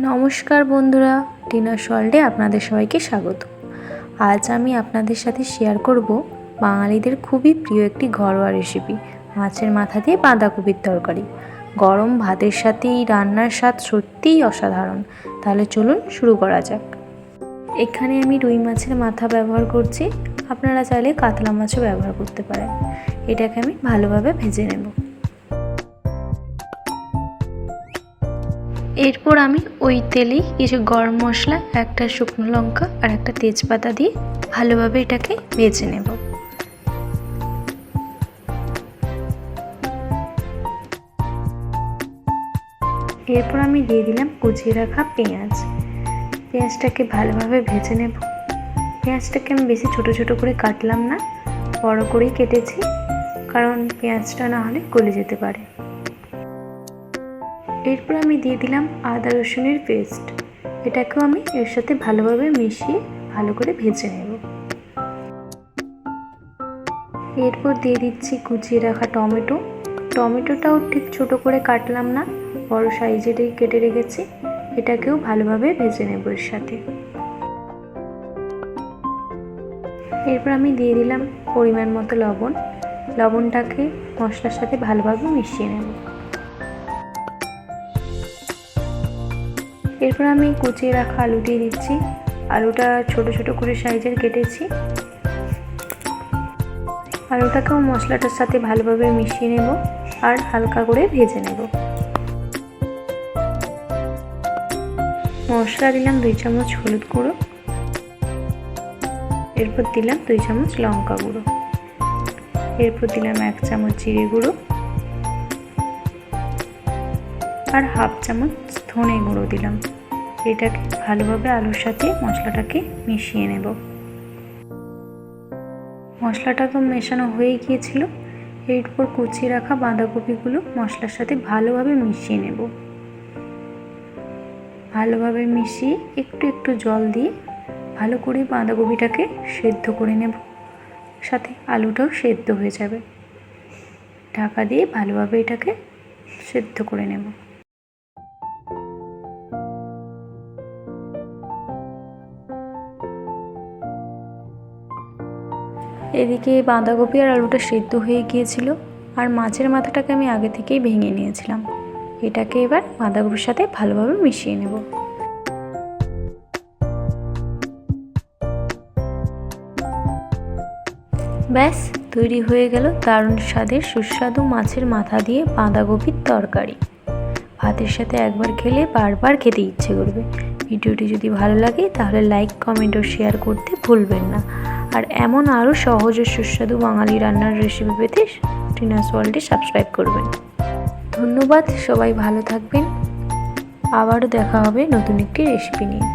নমস্কার বন্ধুরা, টিনাস ওয়ার্ল্ডে আপনাদের সবাইকে স্বাগত। আজ আমি আপনাদের সাথে শেয়ার করব বাঙালিদের খুবই প্রিয় একটি ঘরোয়া রেসিপি, মাছের মাথা দিয়ে বাঁধাকপির তরকারি। গরম ভাতের সাথে এই রান্নার স্বাদ সত্যিই অসাধারণ। তাহলে চলুন শুরু করা যাক। এখানে আমি রুই মাছের মাথা ব্যবহার করছি, আপনারা চাইলে কাতলা মাছও ব্যবহার করতে পারেন। এটাকে আমি ভালোভাবে ভেজে নেব। এরপর আমি ওই তেলেই কিছু গরম মশলা, একটা শুকনো লঙ্কা আর একটা তেজপাতা দিয়ে ভালোভাবে এটাকে ভেজে নেব। এরপর আমি দিয়ে দিলাম কুচিয়ে রাখা পেঁয়াজটাকে ভালোভাবে ভেজে নেব। পেঁয়াজটাকে আমি বেশি ছোট ছোট করে কাটলাম না, বড় করেই কেটেছি, কারণ পেঁয়াজটা না হলে গলে যেতে পারে। এরপর আমি দিয়ে দিলাম আদা রসুনের পেস্ট, এটাকেও আমি এর সাথে ভালোভাবে মিশিয়ে ভালো করে ভেজে নেব। এরপর দিয়ে দিচ্ছি কুচিয়ে রাখা টমেটোটাও ঠিক ছোট করে কাটলাম না, বড় সাইজেরই কেটে রেখেছি। এটাকেও ভালোভাবে ভেজে নেব এর সাথে। এরপর আমি দিয়ে দিলাম পরিমাণ মতো লবণটাকে মশলার সাথে ভালোভাবে মিশিয়ে নেব। এরপর আমি কুচিয়ে রাখা আলু দিয়ে দিচ্ছি। আলুটা ছোট ছোট করে সাইজের কেটেছি। আলুটাকেও মশলাটার সাথে ভালোভাবে মিশিয়ে নেব আর হালকা করে ভেজে নেব। মশলা দিলাম 2 চামচ হলুদ গুঁড়ো, এরপর দিলাম 2 চামচ লঙ্কা গুঁড়ো, এরপর দিলাম 1 চামচ জিরে গুঁড়ো আর হাফ চামচ ধনে গুঁড়ো দিলাম। এটাকে ভালোভাবে আলুর সাথে মশলাটাকে মিশিয়ে নেব। মশলাটা তো মেশানো হয়ে গিয়েছিল। এরপর কুচিয়ে রাখা বাঁধাকপিগুলো মশলার সাথে ভালোভাবে মিশিয়ে নেব। ভালোভাবে মিশিয়ে একটু একটু জল দিয়ে ভালো করে বাঁধাকপিটাকে সেদ্ধ করে নেব, সাথে আলুটাও সেদ্ধ হয়ে যাবে। ঢাকা দিয়ে ভালোভাবে এটাকে সেদ্ধ করে নেব। এদিকে বাঁধাকপি আর আলুটা সেদ্ধ হয়ে গিয়েছিল, আর মাছের মাথাটাকে আমি আগে থেকেই ভেঙে নিয়েছিলাম। এটাকে এবার বাঁধাকপির সাথে ভালোভাবে মিশিয়ে নেব। ব্যাস তৈরি হয়ে গেল দারুণ স্বাদের সুস্বাদু মাছের মাথা দিয়ে বাঁধাকপির তরকারি। ভাতের সাথে একবার খেলে বারবার খেতে ইচ্ছে করবে। ভিডিওটি যদি ভালো লাগে তাহলে লাইক, কমেন্ট ও শেয়ার করতে ভুলবেন না। আর এমন আরও সহজ ও সুস্বাদু বাঙালি রান্নার রেসিপি পেতে টিনাস ওয়ার্ল্ডে সাবস্ক্রাইব করবেন। ধন্যবাদ, সবাই ভালো থাকবেন। আবারও দেখা হবে নতুন একটি রেসিপি নিয়ে।